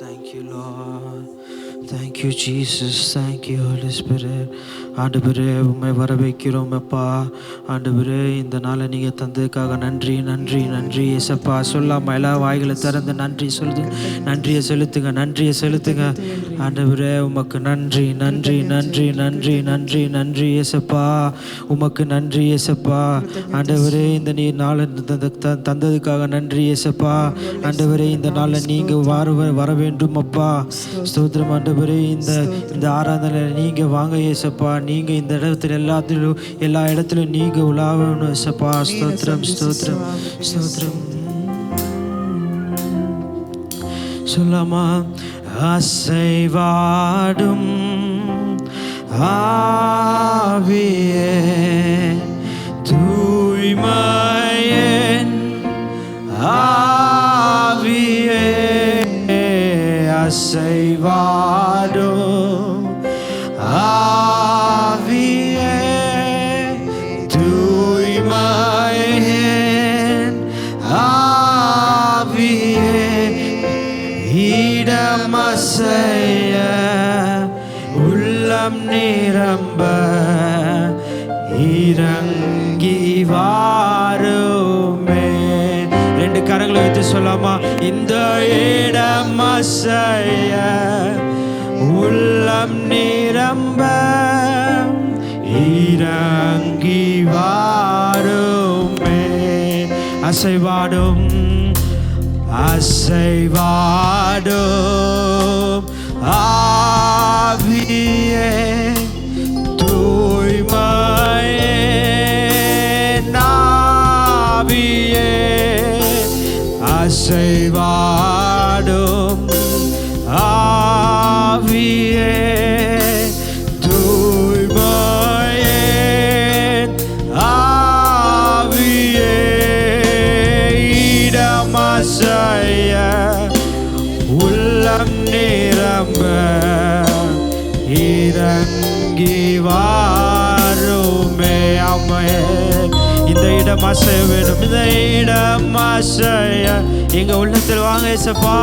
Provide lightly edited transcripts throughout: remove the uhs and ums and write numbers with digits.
Thank you, Lord. Thank you, Jesus. Thank you, Holy Spirit. ஆண்டவரே உம்மை வரவேற்கிறோம் அப்பா. ஆண்டவரே இந்த நாளை நீங்கள் தந்ததுக்காக நன்றி நன்றி நன்றி ஏசப்பா. சொல்லாமல் எல்லா வாய்களை திறந்து நன்றி சொல்லுங்க. நன்றியை செலுத்துங்க, நன்றியை செலுத்துங்க. ஆண்டவரே உமக்கு நன்றி நன்றி நன்றி நன்றி நன்றி நன்றி ஏசப்பா. உமக்கு நன்றி ஏசப்பா. ஆண்டவரே இந்த நீ நாளை தந்ததுக்காக நன்றி ஏசப்பா. ஆண்டவரே இந்த நாளில் நீங்கள் வர வேண்டும் அப்பா. ஸ்தோத்திரம் ஆண்டவரே. இந்த ஆராதனை நீங்கள் வாங்க ஏசப்பா. நீங்கள் இந்த இடத்துல எல்லா இடத்துலையும் நீங்கள் உலாவணும் ஏசப்பா. ஸ்தோத்திரம் ஸ்தோத்திரம் ஸ்தோத்திரம். சொல்லாமா அசைவாடும் ஆவியே தூய்மையேன் ஆவியே அசைவாடும் ஆவியே தூய்மையேன் ஆவியே இடமசைய உள்ளம் நிரம்ப இறங்கி வாருமே. ரெண்டு கரங்களை வைத்து சொல்லாமா இந்த இடமசைய உள்ளம் நிரம்ப இறங்கி வாருமே. அசைவாடும் அசைவாடும் ஆவியே தூய்மையே ஆவியே அசைவாடும் ஆவியே தூய்மையே ஆவியே இடமசைய உள்ளம் நிரம்ப இறங்கி வாருமே. அம்மையே இந்த இடம் அசைய வேண்டும். இந்த இடம் அசைய எங்க உள்ளத்தில் வாங்க ஏசப்பா.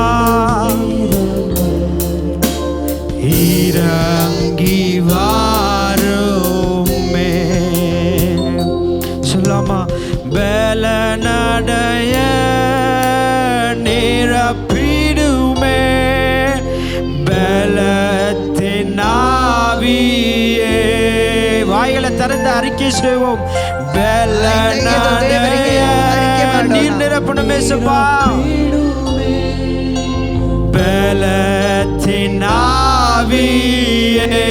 இறங்கி வாருமே. சொல்லாமா பலனடைய நிரப்பிடுமே பலத்தின் ஆவியே. வாய்களை திறந்து அறிக்கை செய்வோம். பலனடைய நீர் நிரப்பணும் ஏசப்பா. பலத்தின் ஆவியே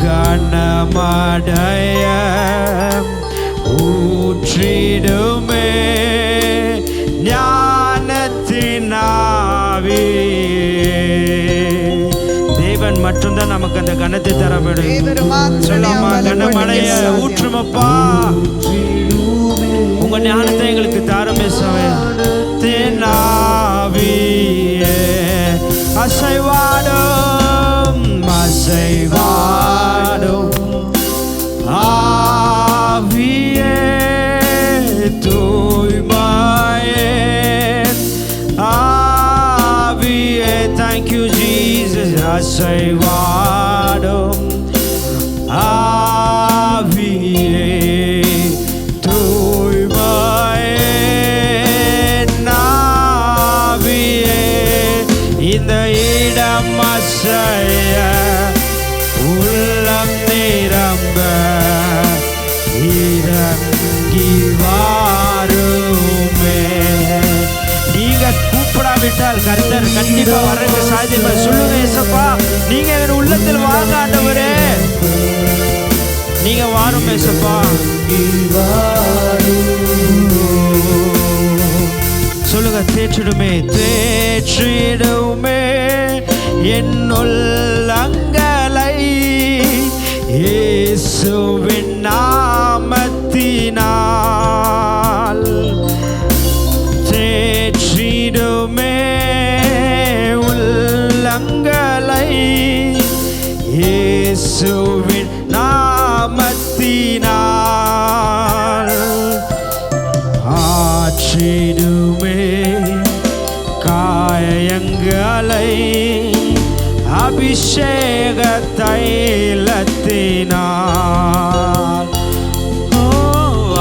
கனமடைய ஊற்றிடுமே ஞானத்தின் ஆவியே. தேவன் மட்டும்தான் நமக்கு அந்த கனத்தை தர வேண்டும். சொல்லாமா கனமடைய ஊற்றுமப்பா. உங்க ஞானத்தை எங்களுக்கு தாரமே ஆவியே அசைவாடும் அசைவாடும் ஆவியே தூய்மையே ஆவியே. Thank you Jesus. அசைவாடும் ஆவியே இந்த இடம் அசைய உள்ளம் நிரம்ப இறங்கி வாருமே. நீங்க கூப்பிடாவிட்டால் கர்த்தர் கண்டிப்பா வர்றதுக்கு சாத்தியமா. சொல்லுங்க ஏசப்பா. நீங்க என் உள்ளத்தில் வாங்க ஆண்டவரே. நீங்க வாரும் ஏசப்பா. சொல்லுங்க தேற்றிடுமே தேற்றிடுமே என்னுள்ளங்களை இயேசுவின் நாமத்தினால் தேற்றிடுமே உள்ளங்களை இயேசுவின் நாமத்தினால் ஆற்றிடுமே அபிஷேக தைலத்தினால்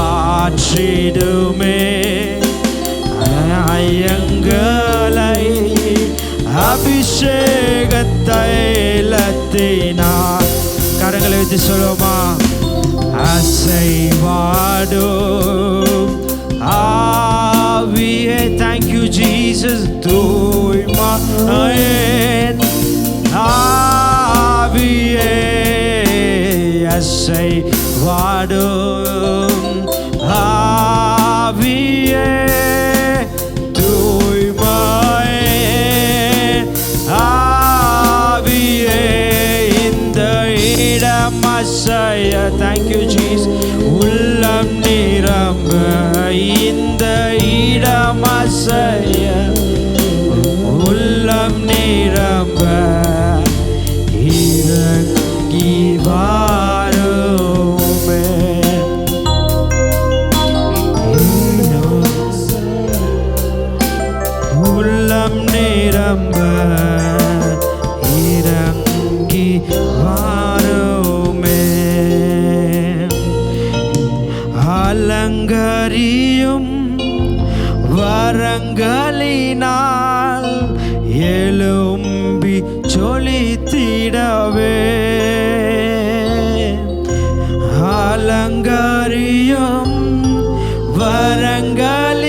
ஆற்றிடுமே எங்களை அபிஷேக தைலத்தினால். கரங்களை வச்சு சொல்லுவோமா? அசைவாடும் ஆவியே, thank you Jesus, தூய்மையே ஆவியே அசைவாடும் ஆவியே தூய்மையே ஆவியே இந்த இடம் அசைய, thank you Jesus, உள்ளம் நிரம்ப இந்த இடம் அசைய, உள்ளம் நிரம்ப இறங்கி வாருமே. உள்ளம் நிரம்ப இறங்கி வாருமே. அலங்கரியும் வரங்களினால் எழும்பி சொலித்திடவே. அலங்கரியும் வரங்களினால்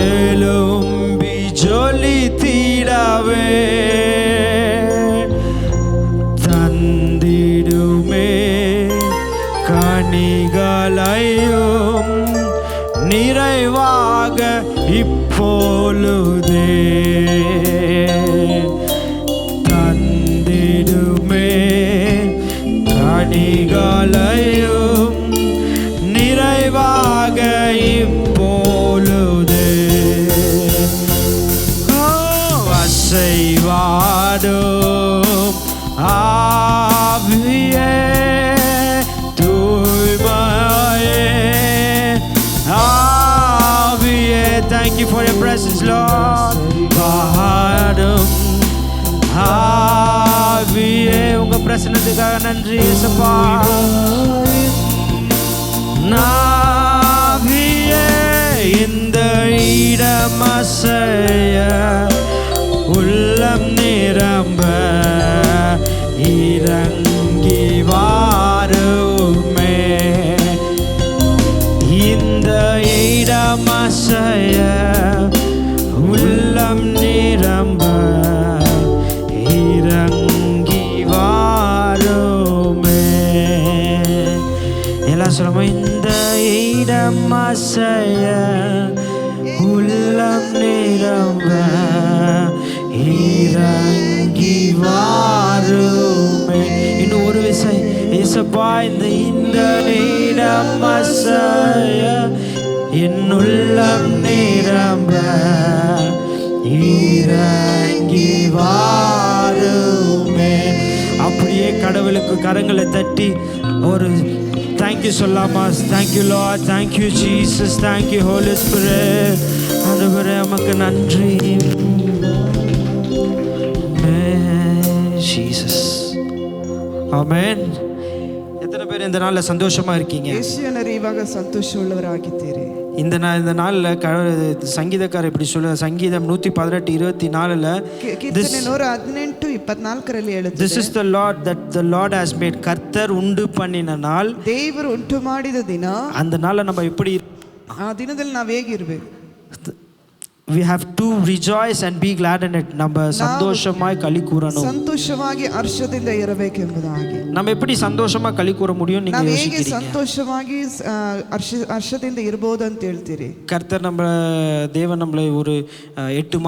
எழும்பி சொலித்திடவே. தந்திடுமே கனிகளையும் நிறைவாக இப்பொழுதே. தந்திடுமே கனிகளையும் நிறைவாக இப்பொழுதே. அசைவாடும் ஆவியே தூய்மையே ஆவியே, thank you for your presence Lord. வாடும் ஆவியே, உங்க பிரசன்னத்துக்காக நன்றி இயேசுப்பா. ஆவியே இந்த இடம் அசைய, உள்ளம் நிரம்ப இறங்கி வாருமே. இந்த இடம் அசைய, உள்ளம் நிரம்ப இறங்கி வாருமே. எல்லாம் சொல்லுமா? இந்த இடம் அசைய, உள்ளம் நிரம்ப இறங்கி வாருமே. இன்னும் ஒரு விசை இயேசுப்பா, இந்த இடம் அசைய, என் உள்ளம் நிரம்ப இறங்கி வாருமே. அப்படியே கடவுளுக்கு கரங்களை தட்டி ஒரு தேங்க்யூ சொல்லாமா? Thank you Lord, thank you Jesus, thank you Holy Spirit. ஆண்டவரே உமக்கு நன்றி ஜீசஸ். ஆமென். எத்தனை பேர் இந்த நாளில் சந்தோஷமா இருக்கீங்க? இವಾಗ ಸಂತೋಷವುಳ್ಳವರಾಗಿದ್ದೀರಿ. இந்த நாளில் சங்கீதக்காரர் இப்படி சொல்லுவார். சங்கீதம் 118:24 கீர்த்தனை 118:24 ಹೇಳುತ್ತದೆ, This is the Lord that the Lord has made. கர்த்தர் உண்டு பண்ணின நாள், ದೇವರು ಉಂಟು ಮಾಡಿದ ದಿನ. அந்த நாளை நம்ம எப்படி, ಆ ದಿನದಲ್ಲಿ ನಾವು ಹೇಗಿರಬೇಕು? we have to rejoice and be glad in it. நம்ம சந்தோஷமாய் களி கூறணும், ಸಂತೋಷವಾಗಿ ಹರ್ಷದಿಂದ ಇರಬೇಕೆಂಬುದಾಗಿ. நம்ம எப்படி சந்தோஷமா களி கூற முடியும் நீங்க யோசிக்கிறீங்க? ಹೇಗೆ ಸಂತೋಷವಾಗಿ ಹರ್ಷದಿಂದ ಇರಬಹುದು ಅಂತ ಹೇಳ್ತೀರಿ? கர்த்தர் நம்ம தேவன் நம்மளை ஒரு 8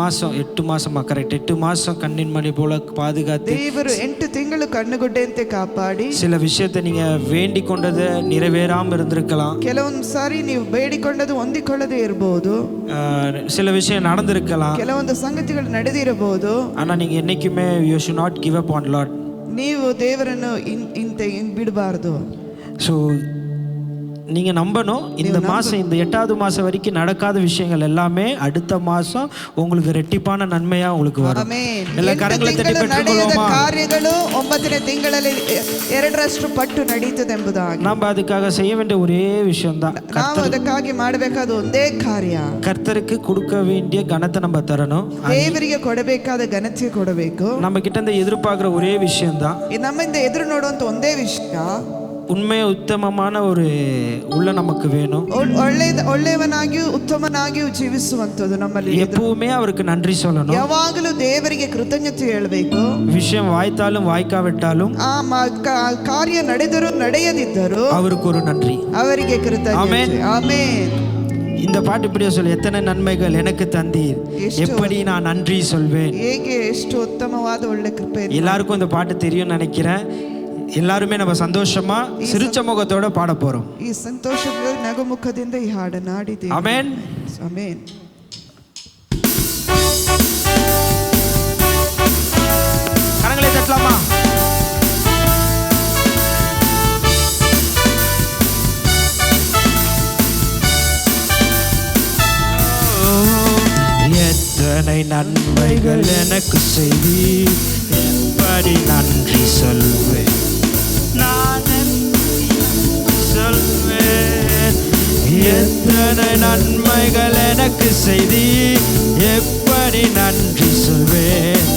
மாசமா கரெக்ட் 8 மாசம் கண்ணின் மணி போல பாதுகாத்து, ದೇವರು 8 ತಿಂಗಳು ಕಣ್ಣುಗುಡ್ಡೆಯಂತೆ ಕಾಪಾಡಿ, சில விஷயத்தை நீங்க வேண்டிக் கொண்டது நிறைவேறாம இருந்திருக்கலாம். ಕೆಲವೊಂದು ಸಾರಿ ನೀವು ಬೇಡಿಕೊಂಡது ಹೊಂದಿಕೊಳ್ಳದೆ ಇರಬಹುದು. சில விஷயம் நடந்திருக்கலாம், ಕೆಲವೊಂದು ಸಂಗತಿಗಳು ನಡೆದಿರಬಹುದು. ஆனா நீங்க என்னைக்குமே you should not give up on Lord. ನೀವು ದೇವರನ್ನು ಬಿಡಬಾರದು. So நீங்க நம்பணும். இந்த மாசம், இந்த 8வது மாசம் வரைக்கும் நடக்காத விஷயங்கள் எல்லாமே அடுத்த மாசம் உங்களுக்கு ரெட்டிப்பான நன்மையா உங்களுக்கு வரும். ಎಲ್ಲ ಕರಗಳ ತಟ್ಟಿ ಪೆಟ್ಟುಕೊಳ್ಳೋಮಾ. ಕಾರ್ಯಗಳು 9ನೇ ತಿಂಗಳಲ್ಲಿ 2ರಷ್ಟು ಪಟ್ಟು ನಡೆಯುತ್ತದೆಂಬುದಾಗಿ. நம்ம அதுக்காக செய்ய வேண்டிய ஒரே விஷயம் தான், ನಾವು ಅದಕ್ಕಾಗಿ ಮಾಡಬೇಕಾದ ಒಂದೇ ಕಾರ್ಯ, கர்த்தருக்கு கொடுக்க வேண்டிய கனத்தை நம்ம தரணும். ದೇವರಿಗೆ ಕೊಡಬೇಕಾದ ಘನತೆ ಕೊಡಬೇಕು. நம்ம கிட்ட இருந்து எதிர்பார்க்குற ஒரே விஷயம் தான், ನಮ್ಮಿಂದ ಎದುರು ನೋಡುವಂತ ಒಂದೇ ವಿಷಯ, உண்மை உத்தமமான ஒரு உள்ள நமக்கு வேணும். ಒಳ್ಳೆಯವನಾಗಿಯೂ ಉತ್ತಮನಾಗಿಯೂ ಜೀವಿಸುವಂತದ್ದು ನಮ್ಮಲ್ಲಿ. எப்பவுமே அவருக்கு நன்றி சொல்லணும். ಯಾವಾಗಲೂ ದೇವರಿಗೆ ಕೃತಜ್ಞತೆ ಹೇಳಬೇಕು. விஷயம் வாய்த்தாலும் வாய்க்காவிட்டாலும், ಕಾರ್ಯ ನಡೆದರೂ ನಡೆಯದಿದ್ದರೂ அவருக்கு ஒரு நன்றி, ಅವರಿಗೆ ಕೃತಜ್ಞತೆ. ಆಮೆನ್. இந்த பாட்டு இப்படியே சொல்லு, எத்தனை நன்மைகள் எனக்கு தந்தீர், எப்படி நான் நன்றி சொல்வேன். ಹೇಗೆ ಎಷ್ಟು ಉತ್ತಮವಾದ ಒಳ್ಳೆ ಕೃಪೆ. எல்லாருக்கும் இந்த பாட்டு தெரியும்னு நினைக்கிறேன். எல்லாருமே நம்ம சந்தோஷமா சிரிச்ச முகத்தோட பாட போறோம். ಈ ಸಂತೋಷದ ನಗುಮುಖದಿಂದ ಈ ಹಾಡನ್ನು ಹಾಡಿದ್ದೇವೆ. Amen, amen. கரங்களை தட்டலாமா? எத்தனை நன்மைகள் எனக்கு செய்தி, எப்படி நன்றி சொல்வேன், நான் சொல்வேன். எத்தனை நன்மைகள் எனக்கு செய்தி, எப்படி நன்றி சொல்வேன்,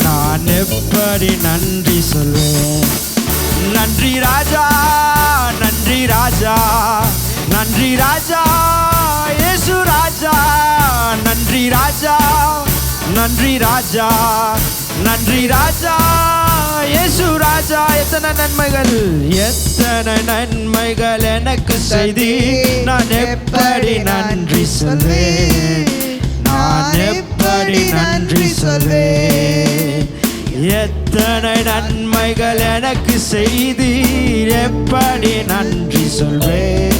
நான் எப்படி நன்றி சொல்வேன். நன்றி ராஜா, நன்றி ராஜா, நன்றி ராஜா, இயேசு ராஜா, நன்றி ராஜா, நன்றி ராஜா, நன்றி ராஜா, இயேசு ராஜா. எத்தனை நன்மைகள், எத்தனை நன்மைகள் எனக்கு செய்தி, நான் எப்படி நன்றி சொல்வேன், நான் எப்படி நன்றி சொல்வேன். எத்தனை நன்மைகள் எனக்கு செய்தீர், எப்படி நன்றி சொல்வேன்,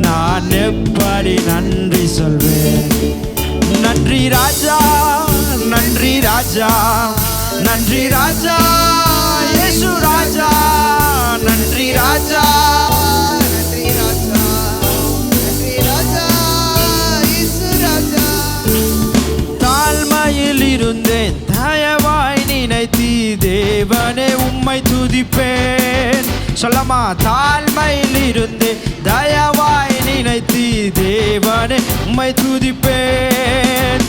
நான் எப்படி நன்றி சொல்வேன். நன்றி ராஜா, நன்றி ராஜா, நன்றி ராஜா, இயேசு ராஜா, நன்றி ராஜா, நன்றி ராஜா, நன்றி ராஜா, இயேசு ராஜா. தாழ்மையில் இருந்தேன், தயவாய் நினைத்தி தேவனே உம்மை துதிப்பேன். சொல்லமா, தாழ்மையில் இருந்தேன், தயவாய் நினைத்தி தேவனே உம்மை துதிப்பேன்,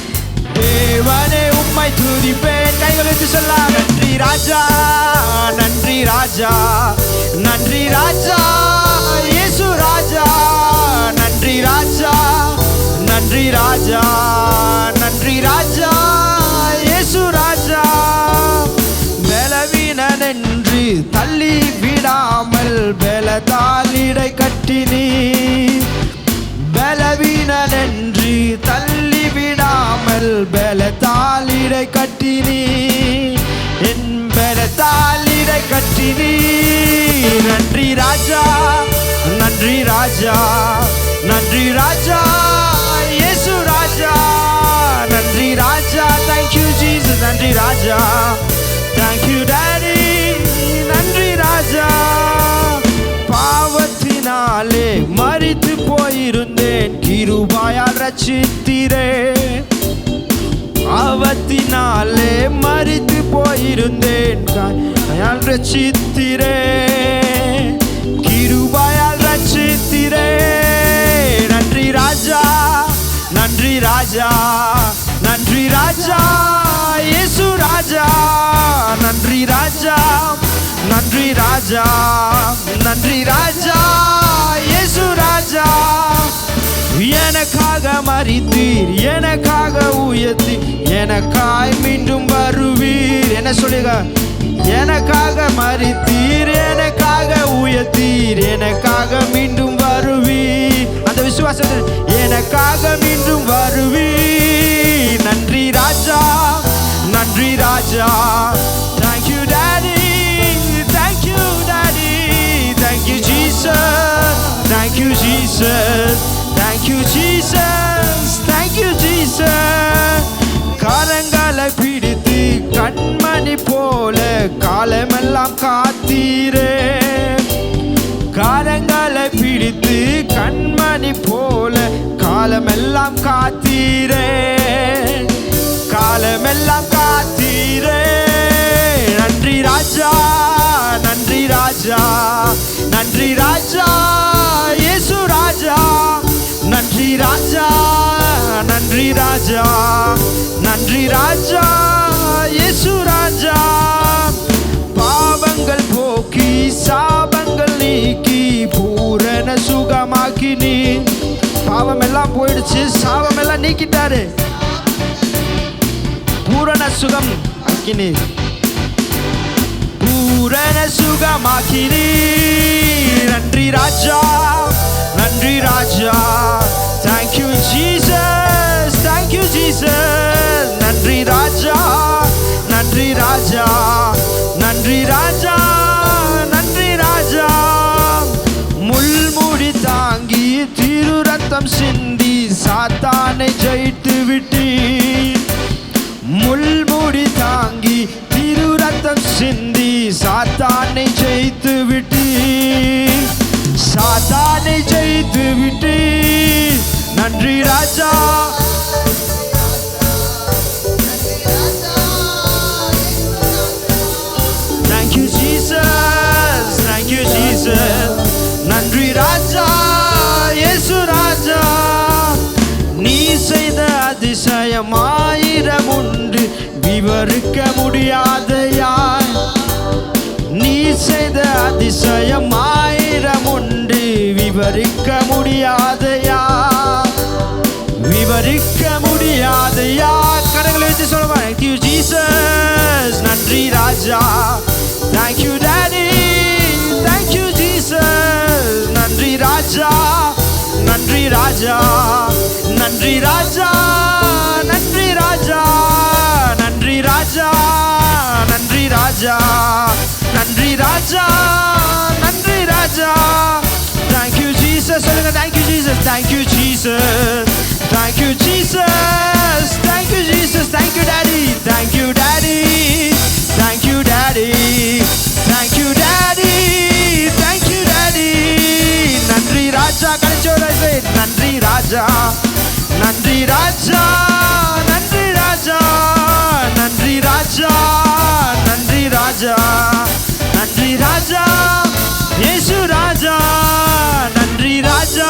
தேவனே உம்மை துதிப்பேன். கைகளுக்கு சொல்லலாம். நன்றி ராஜா, நன்றி ராஜா, நன்றி ராஜா, இயேசு ராஜா, நன்றி ராஜா, நன்றி ராஜா, நன்றி ராஜா, இயேசு ராஜா. பலவீனன் என்று தள்ளி விடாமல் பலத்தாலிடை கட்டினீ, பலவீனன் என்று தள்ளி விடாமல் பலத்தாலிடை கட்டினீ, என் பலத்தாலிடை கட்டினீ. நன்றி ராஜா, நன்றி ராஜா, நன்றி ராஜா, இயேசு ராஜா, நன்றி ராஜா. Thank you Jesus, நன்றி ராஜா, thank you daddy, நன்றி ராஜா. பாவத்தினாலே மரித்து போயிருந்தேன், கிருபையால் ரட்சித்தீரே. பாவத்தினாலே மரித்து போயிருந்தேன், கிருபையால் ரட்சித்தீரே, கிருபையால் ரட்சித்தீரே. நன்றி ராஜா, நன்றி ராஜா, நன்றி ராஜா, இயேசு ராஜா, நன்றி ராஜா, நன்றி ராஜா, நன்றி ராஜா, இயேசு ராஜா. எனக்காக மரித்தீர், எனக்காக உயர்த்தி, எனக்காய் மீண்டும் வருவீர். என்ன சொல்லுங்க, எனக்காக மரித்தீர், எனக்காக உயர்த்தீர், எனக்காக மீண்டும் வருவீர். அந்த விசுவாசத்தில் எனக்காக மீண்டும் வருவீர். நன்றி ராஜா, நன்றி ராஜா, thank you daddy, thank you daddy, thank you Jesus, thank you Jesus, thank you Jesus, thank you Jesus. கரங்களை பிடித்து கண்மணி போல காலமெல்லாம் காத்தீரே, கரங்களை பிடித்து காலமெல்லாம் காத்தீரே, காலமெல்லாம் காத்தீரே. நன்றி ராஜா, நன்றி ராஜா, நன்றி ராஜா, இயேசு ராஜா. நன்றி ராஜா, நன்றி ராஜா, நன்றி ராஜா, இயேசு ராஜா. பாவங்கள் போக்கி சாபங்கள் நீக்கி பூரண சுகமாக்கி நீ. பாவம் எல்லாம் போயிடுச்சு, சாபம் எல்லாம் நீக்கிட்டாரு, பூரண சுகம் ஆக்கினி, பூரண சுகமாக்கினி. நன்றி ராஜா, நன்றி ராஜா. Thank you Jesus, thank you Jesus. நன்றி ராஜா, நன்றி ராஜா, நன்றி ராஜா, நன்றி ராஜா. முள்முடி தாங்கி திரு ரத்தம் சிந்தி சாத்தானை ஜெயித்து விட்டீர். முள்முடி தாங்கி திரு ரத்தம் சிந்தி சாத்தானை ஜெயித்து விட்டீர், சாத்தானை ஜெயித்து விட்டீர். நன்றி ராஜா, thank you Jesus, thank you Jesus. நன்றி ராஜா, இயேசு ராஜா. நீ செய்த அதிசயம் ஆயிரம் உண்டு, விவரிக்க முடியாதையா. நீ செய்த அதிசயம் ஆயிரம் உண்டு, விவரிக்க முடியாதையா, விவரிக்க முடியாதையா. கரங்களை வச்சு சொல்லுவாங்க. Thank you Jesus, நன்றி ராஜா. Thank you Daddy, thank you Jesus. நன்றி ராஜா, நன்றி ராஜா, நன்றி ராஜா, நன்றி ராஜா, நன்றி ராஜா, நன்றி ராஜா, நன்றி ராஜா, நன்றி ராஜா. Thank you Jesus, சொல்லுங்க. Thank you Jesus, thank you Jesus, thank you Jesus, thank you Jesus, thank you Daddy, thank you Daddy, thank you Daddy, thank you Daddy, thank you Daddy. நன்றி ராஜா, கடைச்சோரை. நன்றி ராஜா, நன்றி ராஜா, நன்றி ராஜா, நன்றி ராஜா, நன்றி ராஜா, நன்றி ராஜா, இயேசு ராஜா. நன்றி ராஜா,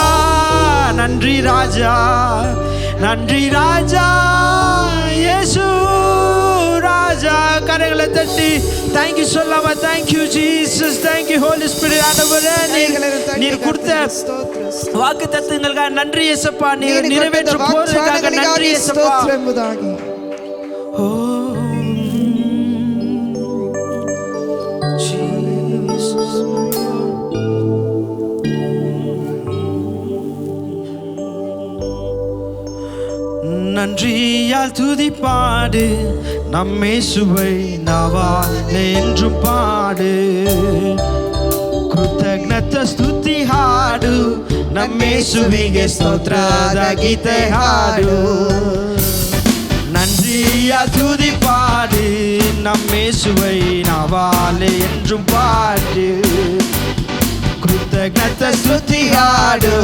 நன்றி ராஜா, நன்றி ராஜா, இயேசு ராஜா. கரங்களை தட்டி தேங்க்யூ சொல்லாம. Thank you Jesus, thank you Holy Spirit. ஆண்டவரே, நீர் கொடுத்த வாக்கு தத்துவங்களுக்காக நன்றி இயேசப்பா. நீர் நிறைவேற்ற போறதுக்காக நன்றி இயேசப்பா. நன்றியால் துதிப்பாடு, நம்மே சுவை நாவாலே என்றும் பாடு. ಕೃತಜ್ಞತ ಸ್ತುತಿ ಹಾಡು, ನಮ್ಮೇಸುವಿಗೆ ಸ್ತೋತ್ರದ ಗೀತೆ ಹಾಡು. நன்றிய துதி பாடு, நம்மேசுவை நாவாலே என்றும் பாடு. ಕೃತಜ್ಞತ ಸ್ತುತಿ ಹಾಡು,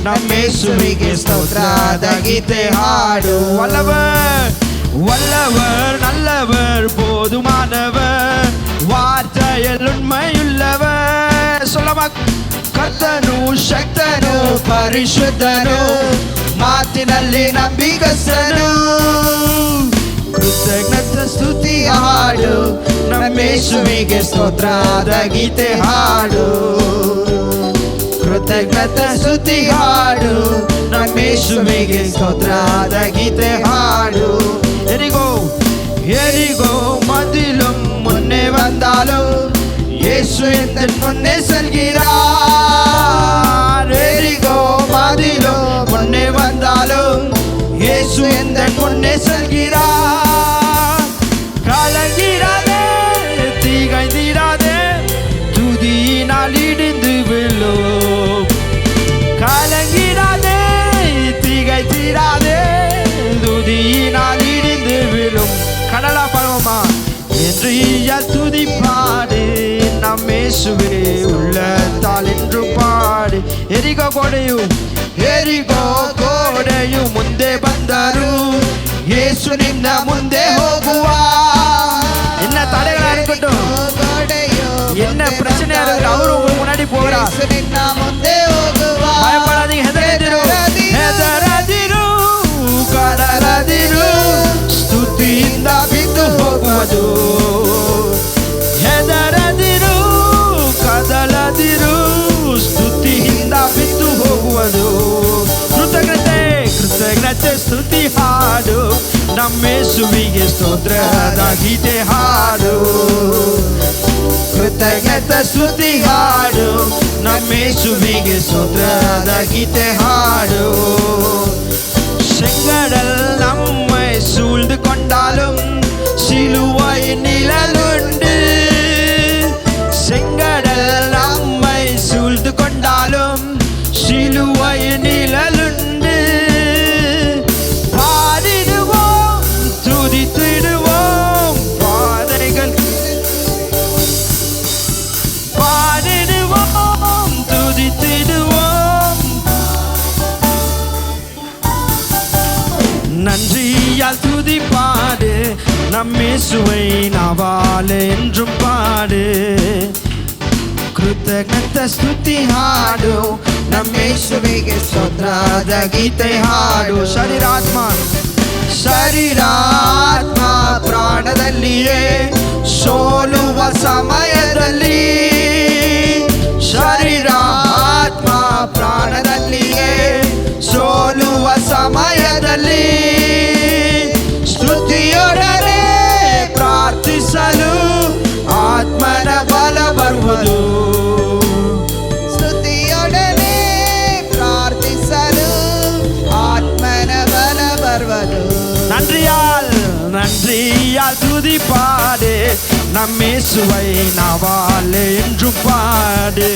நம்மேசுவிಗೆ ಸ್ತೋತ್ರದ ಗೀತೆ ಹಾಡು. வல்லவர், வல்லவர், நல்லவர், போதுமானவர், வார்த்தையில் உண்மையுள்ளவர். சொல்லமா. ಕರ್ತನು, ಶಕ್ತನು, ಪರಿಶುದ್ಧನು, ಮಾತಿನಲ್ಲಿ ನಂಬಿಗಸ್ತನು. ಕೃತಜ್ಞತ ಸ್ತುತಿ ಹಾಡು, ನಮ್ಮೇಸುವಿಗೆ ಸ್ತೋತ್ರದ ಗೀತೆ ಹಾಡು. ಕೃತಜ್ಞತ ಸ್ತುತಿ ಹಾಡು, ನಮ್ಮೇಸುವಿಗೆ ಸ್ತೋತ್ರದ ಗೀತೆ ಹಾಡು. எரிகோ எரிகோ மதிலும் முன்னே வந்தாலும் இயேசு என் முன்னே செல்கிறார். எரிகோ மதிலும் முன்னே வந்தாலும் இயேசு என் முன்னே செல்கிறார். கலங்கிராதே, திகைந்திராதே, துதியினால் இடிந்து விழும். கலங்கிராதே, திகைத்திராதே, துதியினால் இடிந்து விழும். கடலா பருவமா என்று துதி பாடு, நம் இயேசுவே உள்ளத்தால் என்று பாடு. எரிகோ ಗೋಡೆಯು ಮುಂದೆ ಬಂದರು ಯೇಸು ನಿನ್ನ ಮುಂದೆ ಹೋಗುವ. என்ன தடைகளா இருக்கட்டும், என்ன பிரச்சனையா இருக்கு, அவரு உங்களுக்கு முன்னாடி போகிறார். பயப்படாதீங்க, ಹೆದರದಿರು ಕಡಲದಿರು ಸ್ತುತಿಯಿಂದ ಬಿದ್ದು ಹೋಗುವುದು. ಹೆದರದಿರು ಕದಲದಿರು ಸ್ತುತಿಯಿಂದ ಬಿದ್ದು ಹೋಗುವುದು. ಕೃತಜ್ಞತೆ ಸ್ತುತಿ ಹಾಡು, ನಮ್ಮ ಯೇಸುವಿಗೆ ಸ್ತೋತ್ರದ ಗೀತೆ ಹಾಡು. ಕೃತಜ್ಞತೆ ಸ್ತುತಿ ಹಾಡು, ನಮ್ಮ ಯೇಸುವಿಗೆ ಸ್ತೋತ್ರದ ಗೀತೆ ಹಾಡು. செங்கடல் நம்மை சூழ்ந்து கொண்டாலும் சிலுவையின் நிழலுண்டு. செங்கடல் நம்மை சூழ்ந்து கொண்டாலும் சிலுவையின் நிழலுண்டு. பாடிடுவோம் துதித்திடுவோம் பாதைகள், பாடிடுவோம் துதித்திடுவோம். நன்றியால் துதி பாடு, நம் இயேசுவை நாவாலே என்றும் பாடு. ಕೃತಜ್ಞತೆ ಸ್ತುತಿ ಹಾಡು, ನಮ್ಮ ಯೇಸುವಿಗೆ ಸ್ತೋತ್ರದ ಗೀತೆ ಹಾಡು. ಶರೀರಾತ್ಮ ಪ್ರಾಣದಲ್ಲಿಯೇ ಸೋಲುವ ಸಮಯದಲ್ಲಿ, ಶರೀರಾತ್ಮ ಪ್ರಾಣದಲ್ಲಿಯೇ ಸೋಲುವ ಸಮಯದಲ್ಲಿ ಸ್ತುತಿಯೊಡನೆ ಪ್ರಾರ್ಥಿಸಲು ಆತ್ಮನ ಬಲ ಬರುವುದು. ಸ್ತುತಿಯೊಡನೆ ಪ್ರಾರ್ಥಿಸಲು ಆತ್ಮನ ಬಲ ಬರುವುದು. நன்றியால் துதி பாடு, நம் இயேசுவை நாவாலே என்றும் பாடு.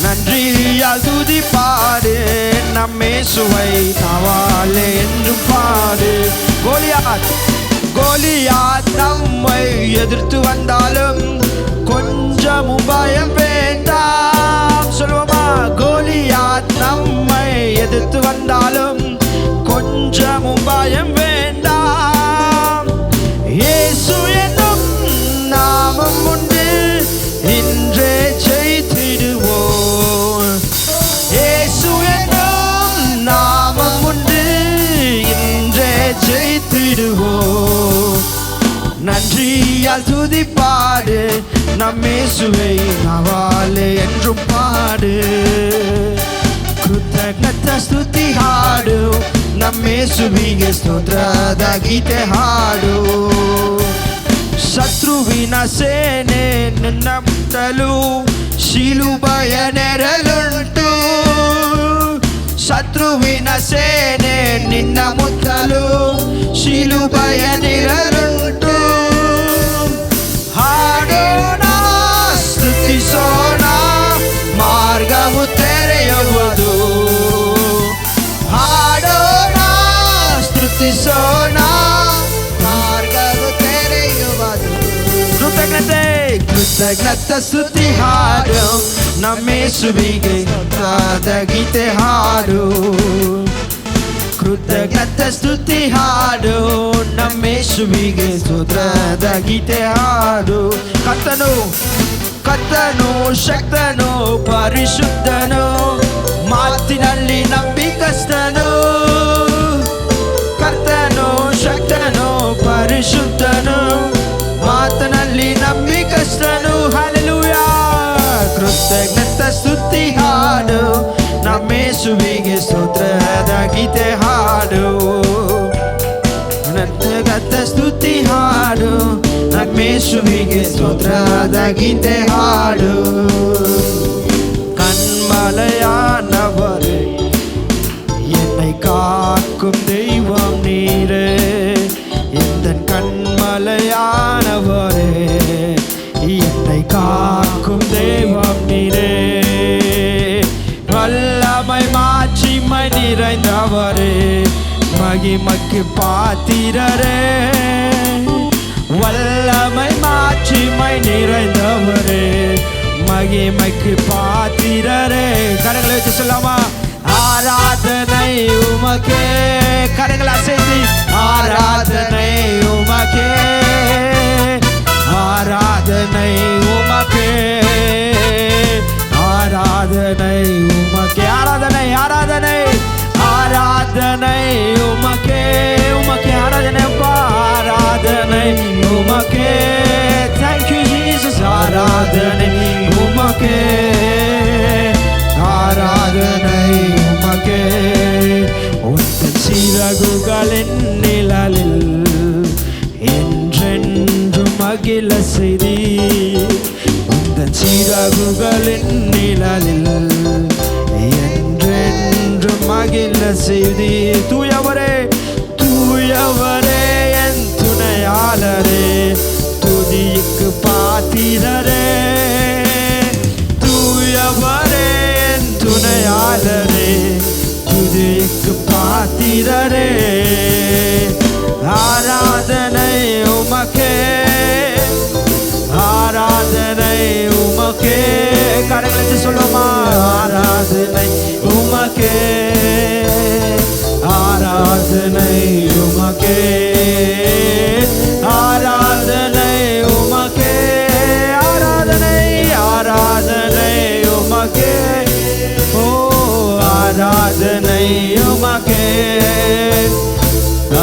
நன்றியால் துதி பாடு, நம் இயேசுவை நாவாலே என்றும் பாடு. கோலியாத் நம்மை எதிர்த்து வந்தாலும் கொஞ்சமும் பயம் வேண்டாம். சொல்லுவோமா? கோலியாத் நம்மை எதிர்த்து வந்தாலும் கொஞ்சமும் பயம் வேண்டாம். இயேசு என்னும் நாமம் உண்டு, இன்றே ஜெயித்திடுவோம். இயேசு என்னும் நாமம் உண்டு, இன்றே ஜெயித்திடுவோம். நன்றியால் துதி பாடு, நம் இயேசுவை நாவாலே என்றும் பாடு. ಕೃತಜ್ಞತೆ ಸ್ತುತಿ ಹಾಡು, ನಮ್ಮ ಯೇಸುವಿಗೆ ಸ್ತೋತ್ರದ ಗೀತೆ ಹಾಡು. ಶತ್ರುವಿನ ಸೇನೆ ನಿನ್ನ ಮುಟ್ಟಲು ಶಿಲುಬೆಯ ನೆರಳುಂಟು. ಶತ್ರುವಿನ ಸೇನೆ ನಿನ್ನ ಮುಟ್ಟಲು ಶಿಲುಬೆಯ ನೆರಳುಂಟು. ಹಾಡೋಣ ಸ್ತುತಿಸೋಣ, ಮಾರ್ಗವು ತೆರೆಯುವುದು. ಹಾಡೋಣ ಸ್ತುತಿಸೋಣ, ಮಾರ್ಗವು ತೆರೆಯುವುದು. ಕೃತಜ್ಞತೆ ಸ್ತುತಿ ಹಾಡು, ನಮ್ಮ ಯೇಸುವಿಗೆ ಸ್ತೋತ್ರದ ಗೀತೆ ಹಾಡು. ಕೃತಜ್ಞತೆ ಸ್ತುತಿ ಹಾಡು, ನಮ್ಮ ಯೇಸುವಿಗೆ ಸ್ತೋತ್ರದ ಗೀತೆ ಹಾಡು. ಕರ್ತನು ಶಕ್ತನು ಪರಿಶುದ್ಧನು, ಮಾತಿನಲ್ಲಿ ನಂಬಿಕಸ್ಥನು. ಕರ್ತನು ಶಕ್ತನು ಪರಿಶುದ್ಧನು, ಮಾತಿನಲ್ಲಿ ನಂಬಿಕಸ್ಥನು. ಹಲ್ಲೆಲೂಯಾ. ಕೃತಜ್ಞತೆ ಸ್ತುತಿ ಹಾಡು, ನಮ್ಮ ಯೇಸುವಿಗೆ ಸ್ತೋತ್ರದ ಗೀತೆ ಹಾಡು. ಕೃತಜ್ಞತೆ ಸ್ತುತಿ ಹಾಡು, ನಮ್ಮ ಯೇಸುವಿಗೆ ಸ್ತೋತ್ರದ ಗೀತೆ ಹಾಡು. கண்மலையானவரே, என்னை காக்கும் தெய்வம் நீரே. எந்த கண்மலையானவரே, என்னை காக்கும் தெய்வம் நீரே. வல்லமை மாட்சிமை நிறைந்தவரே, மகிமைக்கு பாத்திரரே. வல்லமை மாட்சிமை நிறைந்தவரே மகிமைக்கு பாத்திரரே. கரங்களை வச்சு சொல்லாமா? ஆராதனை உமக்கே. கரங்களை அசைத்து ஆராதனை உமக்கே, ஆராதனை உமக்கே, ஆராதனை உமக்கே, ஆராதனை ஆராதனை ஆராதனை உமக்கே, உமக்கே ஆராதனை அப்பா, ஆராதனை உமக்கே. Thank you Jesus. ஆராதனை உமக்கே, ஆராதனை உமக்கே. உந்தன் சிறகுகளின் நிழலில் என்றென்றும் மகிழ செய்தி, உந்தன் சிறகுகளின் நிழலில் என்றென்றும் மகிழ செய்தி. தூயவரே தூயவரே என் துணையாளரே, துதிக்கு பாத்திரரே. தூயவரே என் துணையாளரே, துதிக்கு பாத்திரரே. ஆராதனை உமக்கே, ஆராதனை உமக்கே. கரங்களை சொல்லுமா? ஆராதனை உமக்கே, ஆராதனை உமக்கே, ஆராதனை உமக்கே, ஆராதனை ஆராதனை உமக்கே. ஓ ஆராதனை உமக்கே,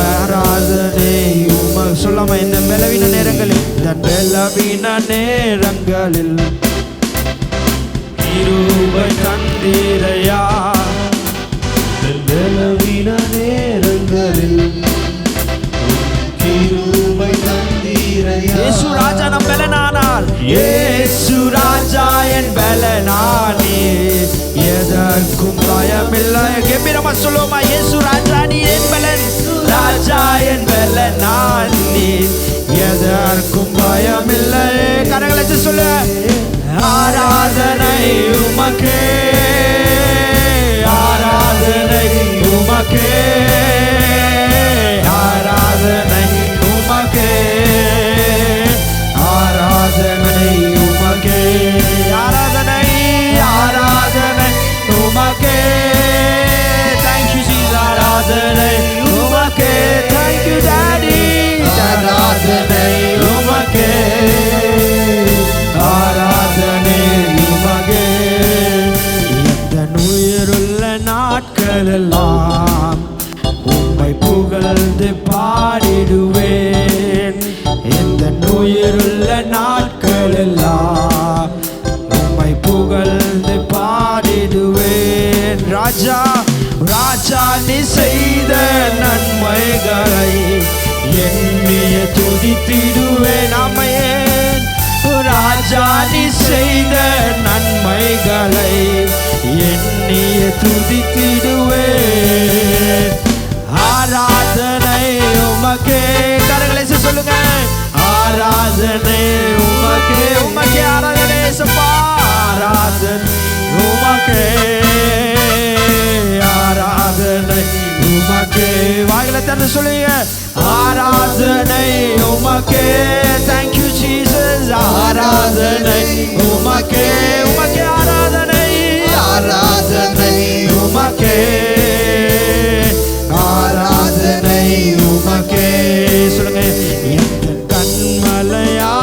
ஆராதனை உமக்கு. சொல்லாம? இந்த பலவீன நேரங்களில், இந்த பலவீன நேரங்களில் கிருபை தந்தீரையா. பலவீன நேரங்களில் கிருபை தந்தீரையா. இயேசு ராஜா நம் பலனானார், இயேசு ராஜா என் பலனானே, எதற்கும் பயமில்லை. கம்பீரமா சொல்லுவோமா? இயேசு ராஜா நீ என் பலன், ராஜா என் பலனானே, எதற்கும் பயமில்லை. கரங்களை சொல்லு. ஆராதனை உமக்கே, ஆராதனை உமக்கே, ஆராதனை உமக்கே, ஆராதனை உமக்கே, ஆராதனை ஆராதனை உமக்கே. Thank you Jesus. ஆராதனை உமக்கே. Thank you Daddy. ஆராதனை உமக்கே, ஆராதனை உமக்கே. எந்த உயிருள்ள நாட்களெல்லாம் உம்மை புகழ்ந்து பாடிடுவேன். எந்த உயிருள்ள நாட்களெல்லாம் உம்மை புகழ்ந்து பாடிடுவேன். ராஜா ராஜா நீ செய்த நன்மைகளை எண்ணிய துதித்திடுவேன். ஆமென். ராஜா நீ செய்த நன்மைகளை எண்ணிய துதித்திடுவேன். ஆராதனை உமக்கே. கரங்களை சொல்லுங்க. ஆராதனை உமக்கே, உமக்கே ஆராதனை சப்பா. ஆராதனை உமக்கே, ஆராதனை உமக்கே. வாயில திறந்து சொல்லுங்க. ஆராதனை உமக்கே. Thank you Jesus. ஆராதனை உமக்கே, உமக்கே ஆராதனை, ஆராதனை உமக்கே, ஆராதனை உமக்கே. சொல்லுங்க. எந்த கண்மலையானவரே,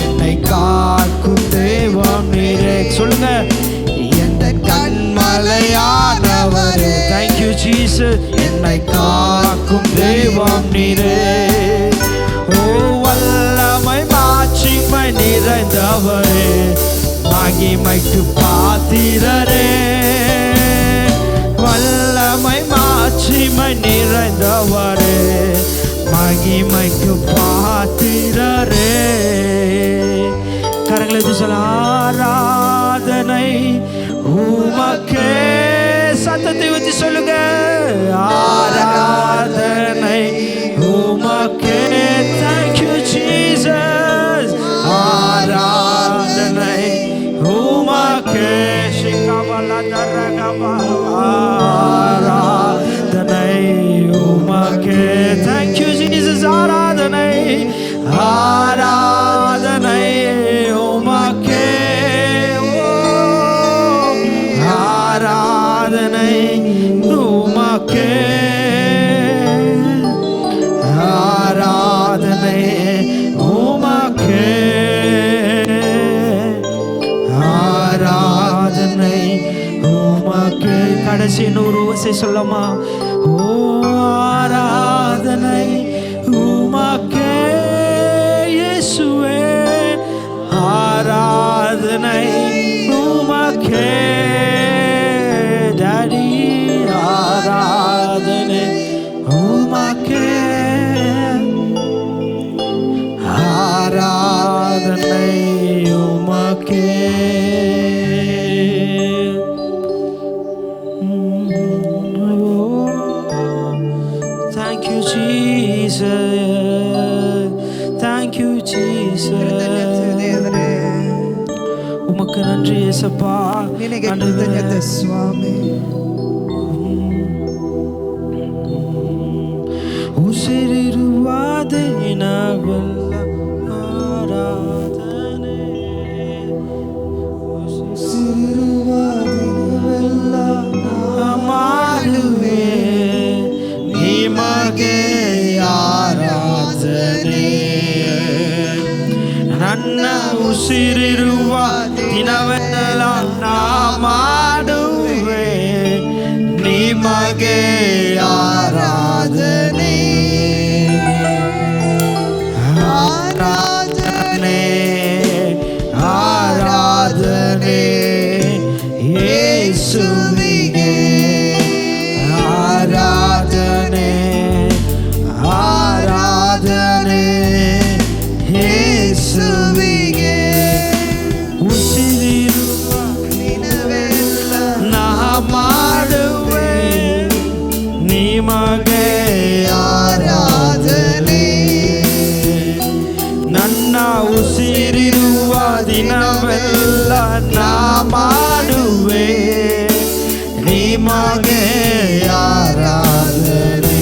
என்னை காக்கும் தெய்வம் நீரே. சொல்லுங்க. எந்த கண்மலையானவரே. Thank you Jesus. என்னை காக்கும் தெய்வம் நீரே. ஓ வல்லமை மாட்சிமை நிறைந்தவரே, மகிமைக்கு பாத்திரரே. வல்லமை மாட்சிமை நிறைந்தவரே, மகிமைக்கு பாத்திரரே. கரங்களை சொல்ல. ஆராதனை உமக்கே. சத்தத்தை வச்சு சொல்லுங்க. ஆராதனை உமக்கே. Thank you Jesus. ஆராதனை உமக்கே. ஆராதனை உமக்கே. Thank you Jesus. இன்னொரு வசை சொல்லமா? ஓ ஆராதனை உமக்கே இயேசுவே, ஆராதனை உமக்கே டாடி, ஆராதனை உமக்கே, ஆராதனை உமக்கே. Thank you Jesus, thank you Jesus. ದೇವರೇ உமக்கு நன்றி இயேசப்பா. ನಿನಗೆ ಕೃತಜ್ಞತೆ ಸ್ವಾಮಿ. ಉಸಿರಿರುವ ದಿನವೆಲ್ಲ ಆರಾಧನೆ, ಉಸಿರಿರುವ ದಿನವೆಲ್ಲ ಮಾಡುವೆ ನಿಮಗೆ ಆರಾಧನೆ. ನನ್ನ ಉಸಿರಿರುವ ದಿನವೆಲ್ಲ ನಾ ಮಾಡುವೆ ನಿಮಗೆ ಆರಾಧನೆ, ಆರಾಧನೆ, ಆರಾಧನೆ ಯೇಸುವಿಗೆ, ಆರಾಧನೆ, ಆರಾಧನೆ ಯೇಸುವಿಗೆ. ಉಸಿರಿರುವ ದಿನವೆಲ್ಲ ನಾ ಮಾಡುವೆ ನಿಮಗೆ ಆರಾಧನೆ. ನನ್ನ ಉಸಿರಿರುವ ದಿನವೆಲ್ಲ ನಾ ಮಾಡುವೆ ನಿಮಗೆ ಆರಾಧನೆ.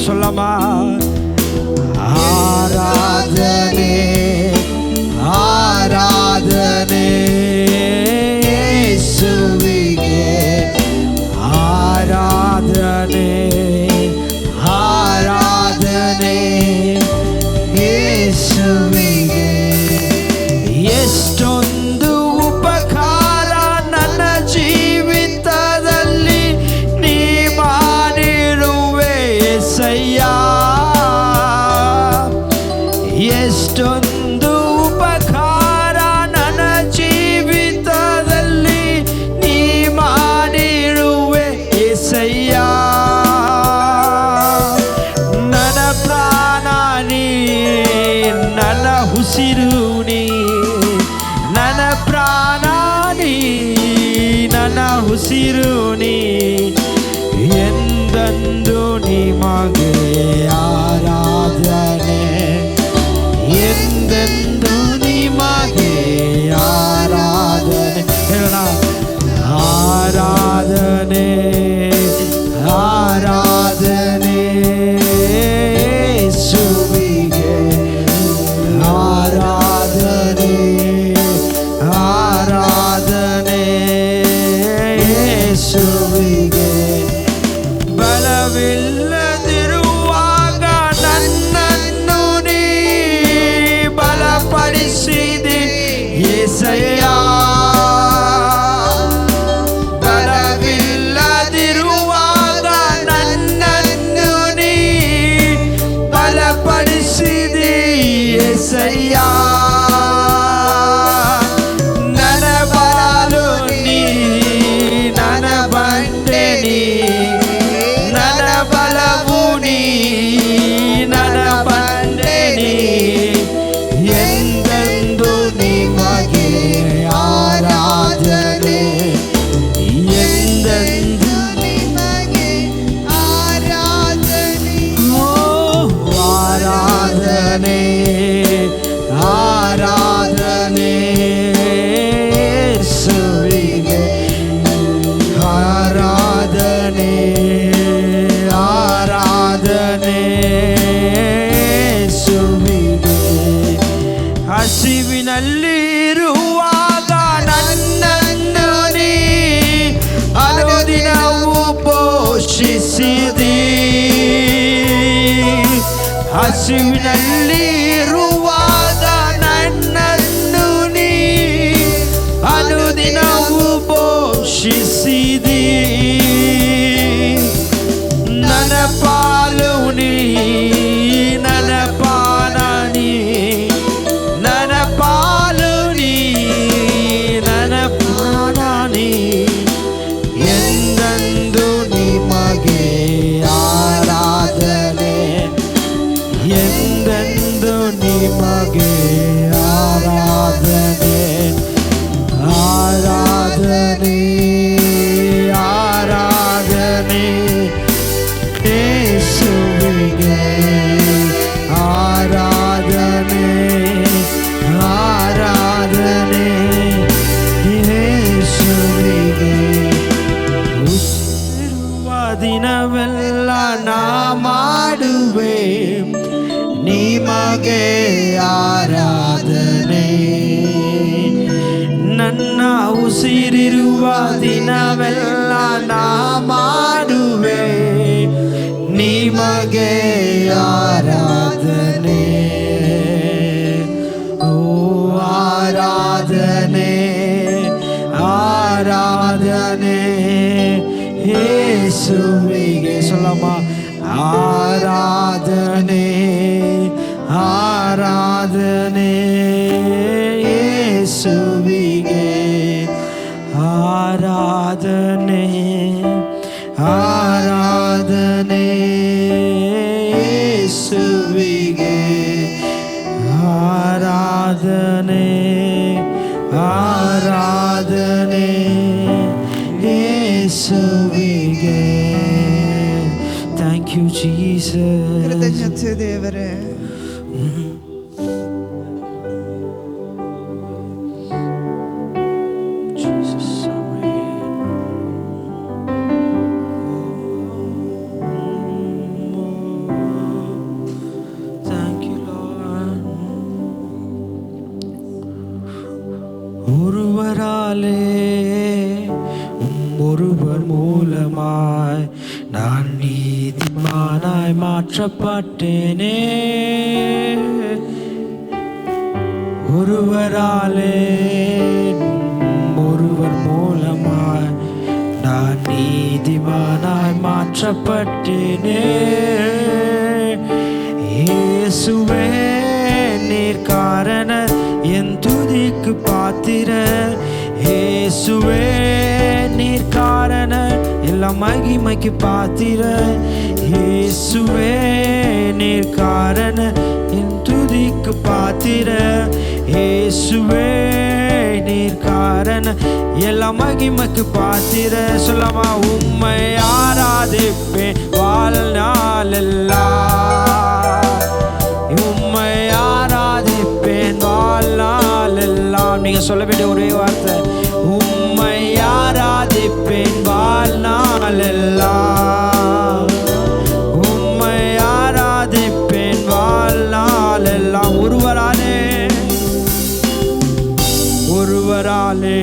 சொல்லமா? ஆராதனே, ஆராதனே இயேசுவிಗೆ, ஆராதனே, ஆராதனே ಯೇಸುವಿಗೆ. ಎಷ್ಟೊಂದು ಉಪಕಾರ ನನ್ನ ಜೀವಿತದಲ್ಲಿ ನೀ ಮಾಡಿರುವೆ యేసయ్య, ಎಷ್ಟೊಂದು ಉಪಕಾರ ನನ್ನ ಜೀವಿತದಲ್ಲಿ ನೀ ಮಾಡಿರುವೆ యేసయ్య. ನನ್ನ ಪ್ರಾಣ ನೀ, ನನ್ನ ಉಸಿರು ನೀ, ನನ್ನ ಪ್ರಾಣ ನೀ, ನನ್ನ ಉಸಿರು ನೀ, ಎಂದೆಂದು ನಿಮಗೆ ಆರಾಧನೆ, ಎಂದೆಂದು ನಿಮಗೆ ಆರಾಧನೆ. ಹೇಳೋಣ, ಆರಾಧನೆ, ಆರಾಧನೆ ಯೇಸುವಿಗೆ, ಆರಾಧನೆ, ಆರಾಧನೆ ಯೇಸುವಿಗೆ. ಬಲವಿಲ್ಲದಿರುವಾಗ ನನ್ನನ್ನು ನೀ ಬಲಪಡಿಸಿದೆ యేసయ్ಯ, ಬಲವಿಲ್ಲದಿರುವಾಗ ನನ್ನನ್ನು ನೀ ಬಲಪಡಿಸಿದೆ యేసయ్య. ನನ್ನ ಬಲವು ನೀ, ನನ್ನ ಬಂಡೆ ನೀ, ನನ್ನ ಬಲವು ನೀ, ನನ್ನ ಬಂಡೆ ನೀ, ಎಂದೆಂದು ನಿಮಗೆ ಆರಾಧನೆ, ಎಂದೆಂದು ನಿಮಗೆ ಆರಾಧನೆ. ಓ ಆರಾಧನೆ, ಆರಾಧನೆ ಯೇಸುವಿಗೆ, ಆರಾಧನೆ, ಆರಾಧನೆ ಯೇಸುವಿಗೆ. ಹಸಿವಿನಲ್ಲಿರುವಾಗ ನನ್ನನ್ನು ನೀ ಅನುದಿನವೂ ಪೋಷಿಸಿದಿ, ಹಸಿವಿನಲ್ಲಿರುವಾಗ ನನ್ನನ್ನು ನೀ ಅನುದಿನವೂ ಪೋಷಿಸಿದಿ. ದಿನವೆಲ್ಲ ನಾಡುವೆ ನಿಮಗೆ ಆರಾಧನೆ. ನನ್ನ ಉಸಿರಿರುವ ದಿನವೆಲ್ಲ ನಾ ಮಾಡುವೆ ನಿಮಗೆ ಆರಾಧನೆ. ಓ ಆರಾಧನೆ ಆರಾಧನೆ ಯೇಸುವಿಗೆ. சொல்லமா ஆராதனை ஆராதனை இயேசுவிಗೆ. ஆராதனை ஆராதனை இயேசுவிಗೆ. ஆராதனை ஆராதனை இயேசுவிಗೆ. Thank you Jesus. ಕೃತಜ್ಞತೆ ದೇವರೇ. Jesus. Thank you Lord. ஒருவராலே ஒருவர் மூலமாய் நான் நீதிமானாய் மாற்றப்பட்டேனே. ஒருவராலே ஒருவர் மூலமாய் நான் நீதிமானாய் மாற்றப்பட்டேனே. இயேசுவே நீர் காரணர் என் துதிக்கு பாத்திரர். இயேசுவே நீர் காரணர் எல்லா மகிமைக்கு பாத்திரர். இயேசுவே நீர் காரணர் என் துதிக்கு பாத்திரர். இயேசுவே நீர் காரணர் எல்லா மகிமைக்கு பாத்திரர். சொல்லமா உம்மை ஆராதிப்பேன் வாழ்நாளெல்லாம். உம்மை ஆராதிப்பேன் வாழ்நாளெல்லாம். நீங்க சொல்ல வேண்டிய ஒரே வார்த்தை உம்மை ஆராதிப்பேன் வாழ்நாளெல்லாம். உம்மை ஆராதிப்பேன் வாழ்நாளெல்லாம். ஒருவராலே ஒருவராலே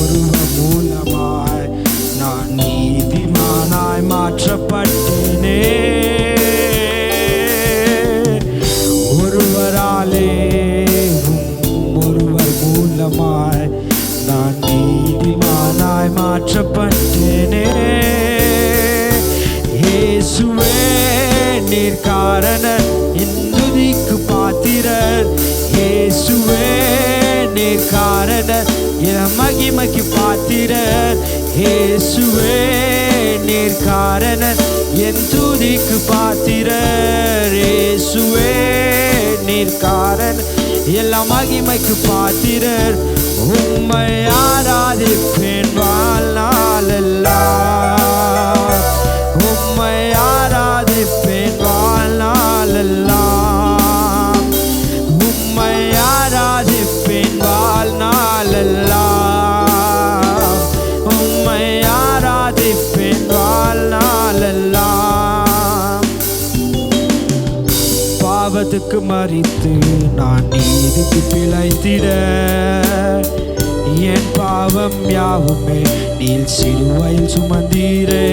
ஒருவர் மூலமாய் நான் நீதிமானாய் மாற்றப்பட்டேனே. ஒருவராலே ஒருவர் மூலமாய் நான் நீதிமானாய் மாற்றப்பட்டேனே. இயேசுவே நீர் காரணர் என் துதிக்கு பாத்திரர். இயேசுவே நீர் காரணர் என் மகிமைக்கு பாத்திரர். இயேசுவே நீர் காரணர் என் துதிக்கு பாத்திரர். இயேசுவே நீர் காரணர் எல்லா மகிமைக்கு பாத்திரர். உம்மை ஆராதிப்பேன் வாழ்நாளெல்லாம். உம்மை ஆராதிப்பேன் வாழ்நாளெல்லாம். உம்மை ஆராதிப்பேன் வாழ்நாளெல்லாம். உம்மை ஆராதிப்பேன் வாழ்நாளெல்லாம். பாவத்துக்கு மரித்து நான் நீதிக்கு பிழைத்திட என் பாவம் யாவுமே நீல் சிலுவையில் சுமந்தீரே.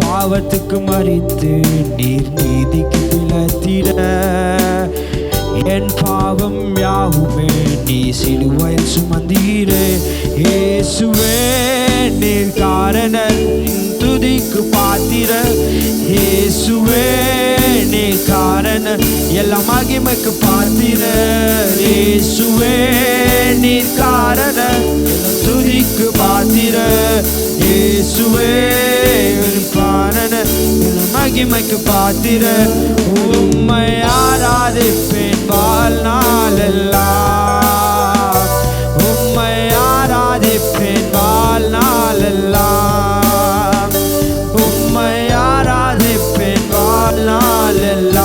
பாவத்துக்கு மரித்து நீர் நீதிக்கு பிழைத்திட என் பாவம் யாவுமே நீ சிலுவையில் சுமந்தீரே. இயேசுவே நீர் காரணர் துதிக்கு பாத்திரர். இயேசுவே நீர் காரணர் எல்லா மகிமைக்கு பாத்திரர். இயேசுவே நீர் காரணர் துதிக்கு பாத்திரர். இயேசுவே காரணர் எல்லா மகிமைக்கு பாத்திரர். உம்மை ஆராதிப்பேன் வாழ்நாளெல்லாம். உம்மை ஆராதிப்பேன் வாழ்நாளெல்லாம். உம்மை ஆராதிப்பேன் வாழ்நாளெல்லாம்.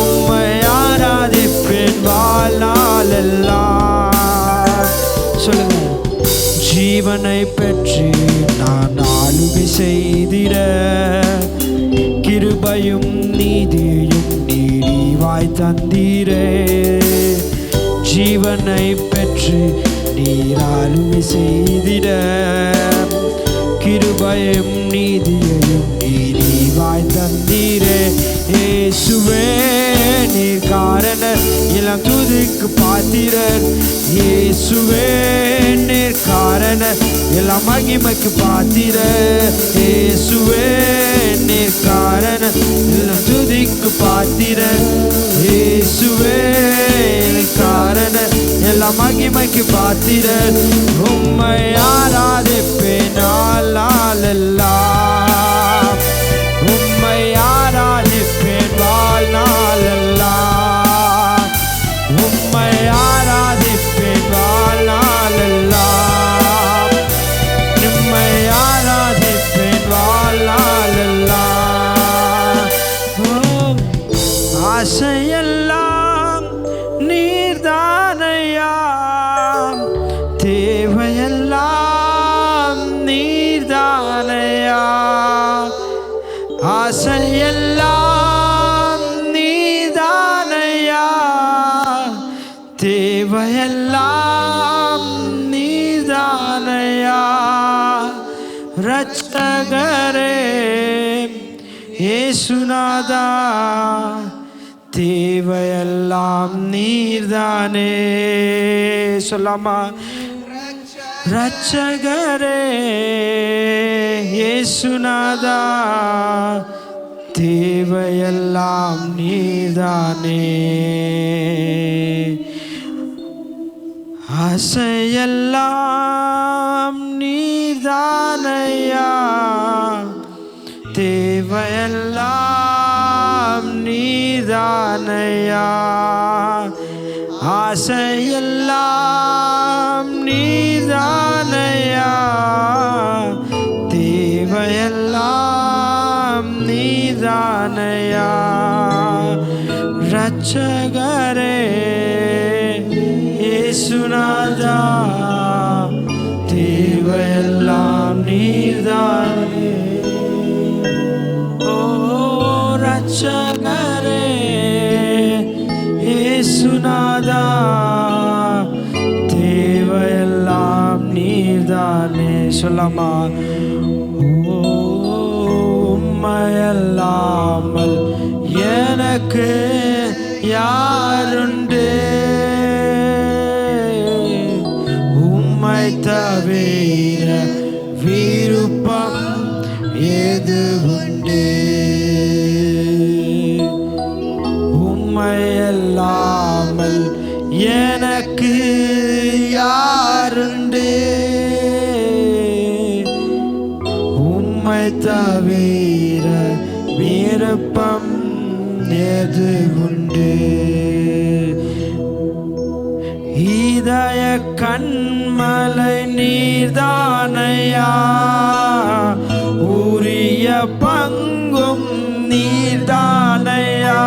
உம்மை ஆராதிப்பேன் வாழ்நாளெல்லாம். சொல்லுங்க. ஜீவனை பெற்ற பெற்று நான் ஆளுகை செய்திட கிருபையும் நீதியும் நீடிவாய் தந்தீரே. ஜீவனை பெற்று நீர் ஆளுகை செய்திட கிருபையும் நீதியையும் நீடிவாய் தந்தீரே. இயேசுவே நீர் காரணர் எல்லாம் துதிக்கு பாத்திரர். இயேசுவே நீர் காரணர் எல்லாம் மகிமைக்கு பாத்திரர். இயேசுவே நீர் காரணர் எல்லாம் துதிக்கு பாத்திரர். இயேசுவே நீர் காரணர் எல்லாம் மகிமைக்கு பாத்திரர். உம்மை ஆராதிப்பேன் நாளெல்லாம். உம்மை ஆராதிப்பேன் வாழ்நாளெல்லாம். உம்மை ஆராதிப்பேன் வாழ்நாளெல்லாம். உம்மை ஆராதிப்பேன் வாழ்நாளெல்லாம். ஆசையெல்லாம் நீர்தானையா, தேவையெல்லாம் நீர்தானையா. ஆசையெல்லாம் நீர்தானையா, தேவையெல்லாம் நீர்தானையா. ரட்சகரே இயேசுநாதா, தேவையெல்லாம் நீர்தானே. சொல்லாமா? ரட்சகரே இயேசுநாதா, தேவையெல்லாம் நீர்தானே. ஆசையெல்லாம் நீர்தானையா, தேவையெல்லாம் நீர்தானையா. ஆசையெல்லாம் நீர்தானையா, தேவையெல்லாம் நீர்தானையா. ரட்சகரே இயேசுநாதா, தேவையெல்லாம் நீர்தானே. ஓ ரட்சகரே இயேசுநாதா, தேவையெல்லாம் நீர்தானே. சொல்லாமா? உம்மையல்லாமல் எனக்கு யாருண்டு, உம்மை தவிர விருப்பம் ஏது உண்டு. உம்மையல்லாமல் எனக்கு யாருண்டு, உம்மை தவிர விருப்பம் ஏது உண்டு. இதய கண்மலை நீர்தானையா, உரிய பங்கும் நீர்தானையா.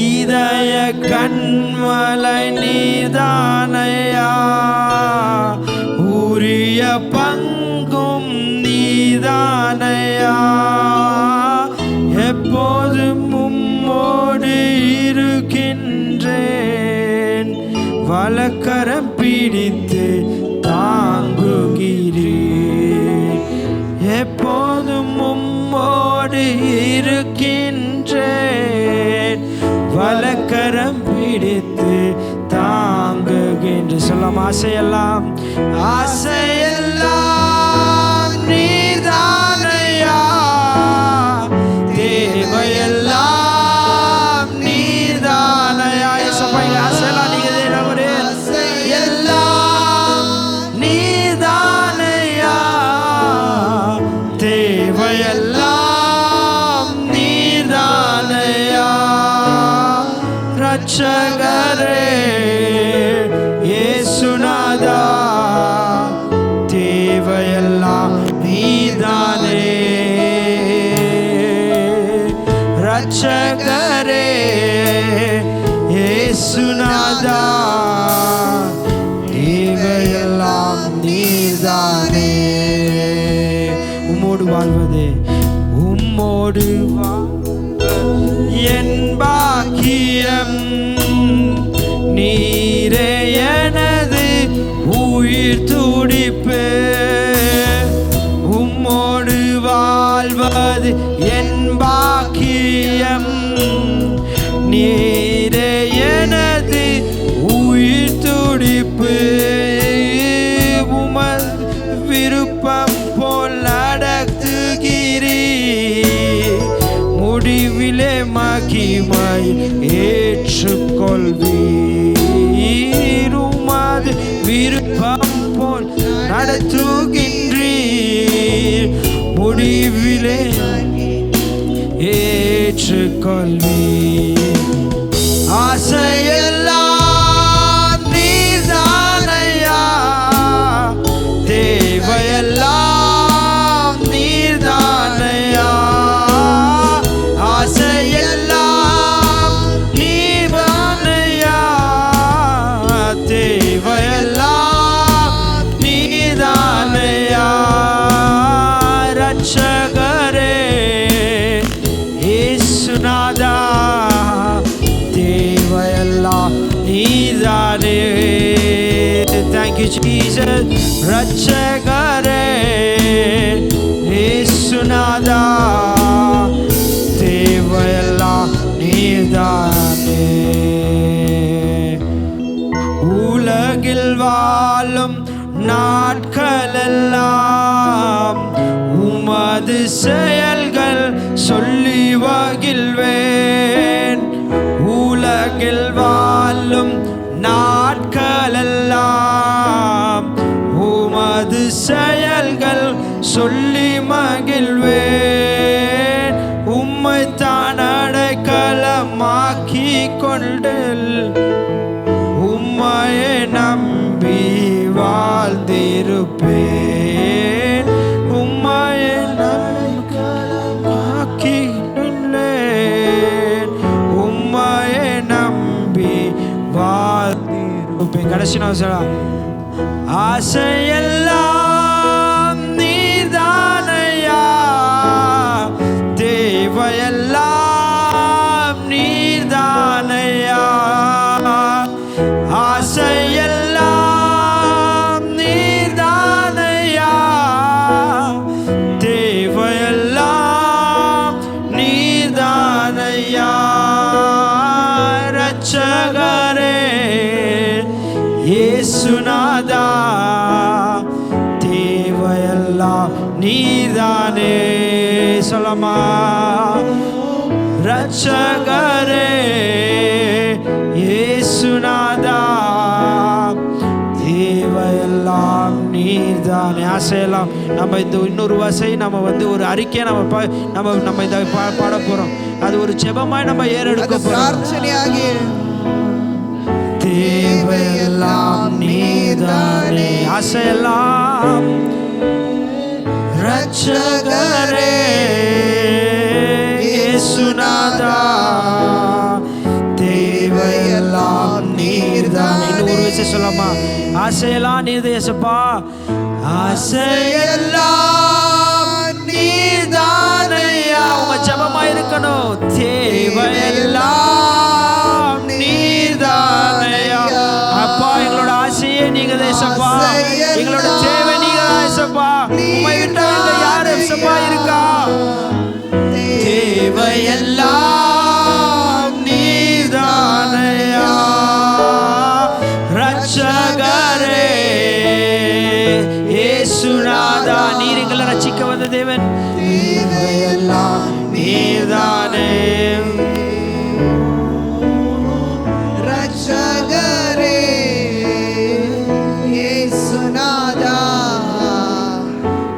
இதய கண்மலை நீர்தானையா, உரிய பங்கும் நீர்தானையா. எப்போதும் உம்மோடு இருக்கின்றேன், வலக்கரம் பிடித்து தாங்குகிறேன். எப்போதும் உம்மோடு இருக்கின்றேன், வலக்கரம் பிடித்து தாங்குகின்ற. சொல்லாம் ஆசையெல்லாம். ஆசையெல்லாம் நீர்தானையா, தேவையெல்லாம் நீர்தானையா. ஆசையெல்லாம் நீங்க எல்லாம் நீர்தானையா, தேவையெல்லாம் நீர்தானையா. ரட்சகரே இயேசுநாதா, தேவையெல்லாம் நீர்தானே. ரட்சகரே இயேசுநாதா, தேவையெல்லாம் நீர்தானே. வாழ்வது உம்மோடு என் பாக்கியம் நீரே எனது உயிர் துடிப்பு உம்மோடு வாழ்வது என் பாக்கியம் நீரே எனது உயிர் துடிப்பு உமது விருப்பம் போல் நடத்துகிறீர் முடிவிலே மகிமை ஏற்றுக்கொள்வீர் உமது விருப்பம் போல் நடத்துகின்றீர் முடிவிலே ஏற்றுக்கொள்வீர் ஆசையெல்லாம் நீர்தானையா தேவையெல்லாம் நீர்தானையா ஆசையெல்லாம் நீர்தானையா தேவையெல்லாம் நீர்தானையா ரட்சகரே இயேசுநாதா தேவையெல்லாம் நீதானே. Thank you Jesus. ரட்சகரே இயேசுநாதா தேவையெல்லாம் நீதானே. உலகில் வாழும் நாட்களெல்லாம் உமது செயல்கள் சொல்லி வகிழ்வேன் உலகில் வாழும் நாட்களெல்லாம் உமது செயல்கள் சொல்லி மகிழ்வேன் உம்மை தான் அடைக்கலமாக்கி கொண்டு உம்மையை நம்பி வாழ்ந்திருப்பேன் உம்மையை நம்பி உம்மையை நம்பி வாழ்ந்திருப்பேன். கடைசி நான் சொல்ல ஆசையெல்லாம் நீர்தானையா தேவையெல்லாம் நீர்தானையா ஆசையெல்லாம் நீர்தானையா தேவையெல்லாம் நீர்தானையா ரட்சகரே இயேசுநாதா தேவையெல்லாம் நீர்தானே. சொல்லமா ரட்சகரே இயேசுநாதா தேவையெல்லாம் நீர்தானே. ஆசையெல்லாம் நம்ம இந்த இன்னொரு வசை நம்ம ஒரு அறிக்கையை நம்ம இதை பாட போறோம். அது ஒரு ஜெபமாய் நம்ம ஏறெடுக்க போறோம். தேவையெல்லாம் நீர்தானே ஆசையெல்லாம் ரட்சகரே இயேசுநாதா தேவையெல்லாம் நீர்தானே. இன்னொரு விஷயம் சொல்லமா ஆசையெல்லாம் நீர்தான் இயேசுப்பா ஆசையெல்லாம் நீர்தானையா. உங்க ஜெபமா இருக்கணும். தேவையெல்லாம் நீர்தானையா. அப்பா எங்களோட ஆசையே நீங்க தேசப்பா எங்களோட தேவை நீங்க தேசப்பா உம்மை விட்டா எங்க யாரு தேசப்பா இருக்கா. தேவையெல்லாம் நீர்தானையா ரட்சகரே இயேசுநாதா நீர் எங்களை ரட்சிக்க வந்த தேவன். தேவையெல்லாம் நீர்தானே ரட்சகரே இயேசுநாதா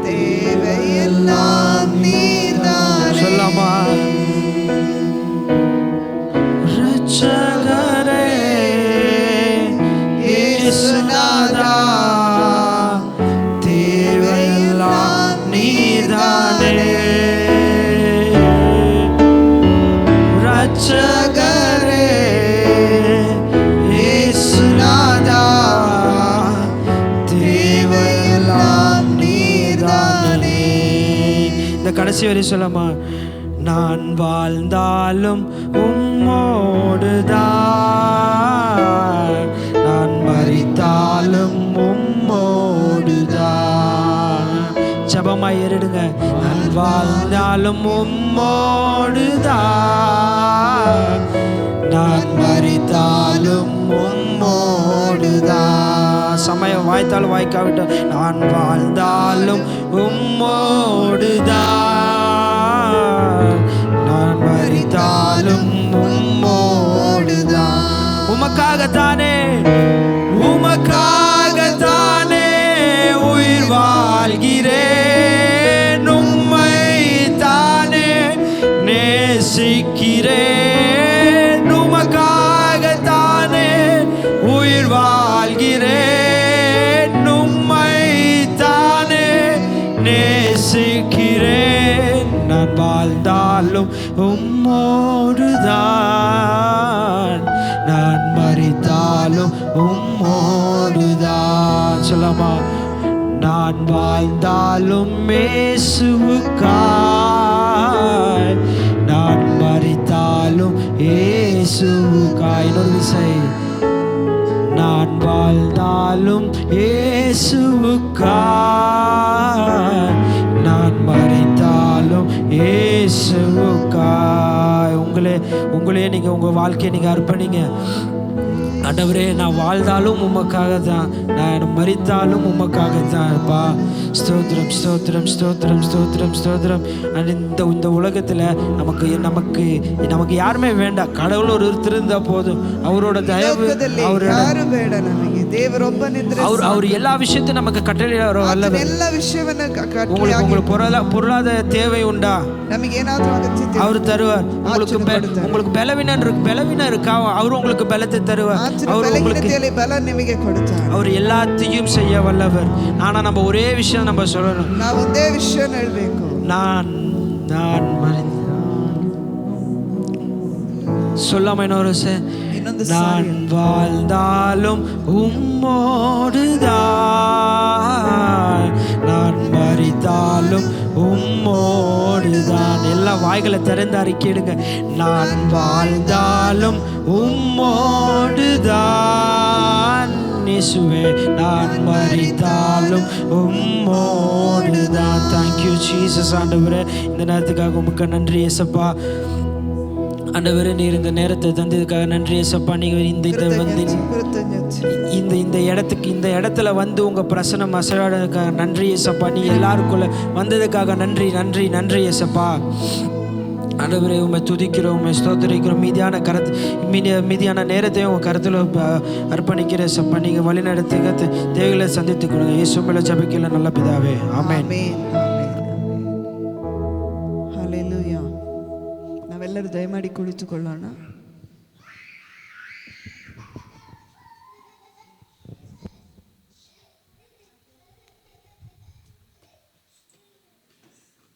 தேவையெல்லாம் நீர்தானே. சொல்லமா ரட்சகரே இயேசுநாதா தேவையெல்லாம் நீர் இந்த கடைசி வரை சொல்லமா, நான் வாழ்ந்தாலும் உம்மோடுதான், நான் மரித்தாலும் உம்மோடுதான். ஜபமாய் ஏறிடுங்க. நான் வாழ்ந்தாலும் உம்மோடுதான், நான் மரித்தாலும் உம்மோடுதான். சமயம் வாய்த்தாலும் வாய்க்காவிட்டால் நான் வாழ்ந்தாலும் உம்மோடுதான், நான் மரித்தாலும் உம்மோடுதான். உமக்காகத்தானே உமக்காகத்தானே உயிர் வாழ்கிறேன், உம்மை தானே நேசிக்கிறேன். உமக்காகத்தானே உயிர் வாழ்கிறேன், உம்மை தானே நேசிக்கிறேன். நான் வாழ்ந்தாலும் உம்மோடுதான், நான் மரித்தாலும் உம்மோடுதான். சொல்லமா, நான் வாழ்ந்தாலும் இயேசுவுக்காய், நான் மரித்தாலும் இயேசுவுக்காய். இன்னொரு விசை, நான் வாழ்ந்தாலும் இயேசுவுக்காய், நான் மரித்தாலும் இயேசுவுக்காய். உங்களே நீங்கள் உங்கள் வாழ்க்கையை நீங்கள் அர்ப்பணிங்க. ஆண்டவரே, நான் வாழ்ந்தாலும் உமக்காக தான், நான் மரித்தாலும் உமக்காக தான். அப்பா, ஸ்தோத்திரம் ஸ்தோத்திரம் ஸ்தோத்திரம் ஸ்தோத்திரம் ஸ்தோத்திரம். இந்த உலகத்தில் நமக்கு யாருமே வேண்டாம். கடவுள் ஒருத்தர் இருந்தா போதும். அவரோட தயவு, அவர் எல்லா விஷயத்தையும் நமக்கு கட்டளையிட வல்லவர். உங்களுக்கு பொருளாதார தேவை உண்டா, அவர் தருவார். உங்களுக்கு பலவீனம் இருக்கா, அவர் உங்களுக்கு பலத்தை தருவார். அவர் எல்லாத்தையும் செய்ய வல்லவர். ஆனா நம்ம ஒரே விஷயம் நம்ம சொல்லணும், நான் சொல்லாம இன்னொரு நான் வாழ்ந்தாலும் உம்மோடுதான், நான் மரித்தாலும் உம்மோடுதான். எல்லா வாய்களை திறந்து அறிக்கையிடுங்க. நான் வாழ்ந்தாலும் உம்மோடுதான் இயேசுவே, நான் மரித்தாலும் உம்மோடுதான். Thank you Jesus. ஆண்டவரே, இந்த நேரத்துக்காக உமக்கு நன்றி இயேசப்பா. ஆண்டவரே, நீர் இந்த நேரத்தை தந்ததுக்காக நன்றி இயேசப்பா. நீங்கள் இந்த இடத்துல வந்து உங்கள் பிரசனம் அசையாடுறதுக்காக நன்றி இயேசப்பா. நீ எல்லாருக்குள்ள வந்ததுக்காக நன்றி நன்றி நன்றி இயேசப்பா. ஆண்டவரே, உண்மை துதிக்கிறோம், உண்மை ஸ்தோத்திரிக்கிறோம். மீதியான நேரத்தையும் உங்கள் கருத்தில் அர்ப்பணிக்கிற இயேசப்பா. நீங்கள் வழி நடத்துங்க, தேவைகளை சந்தித்து கொடுங்க. இயேசு மேலே ஜெபிக்கல நல்ல பிதாவே, ஆமென். ಹಲ್ಲೆಲೂಯಾ. ನಾವೆಲ್ಲರೂ ದಯಮಾಡಿ ಕುಳಿತುಕೊಳ್ಳೋಣ.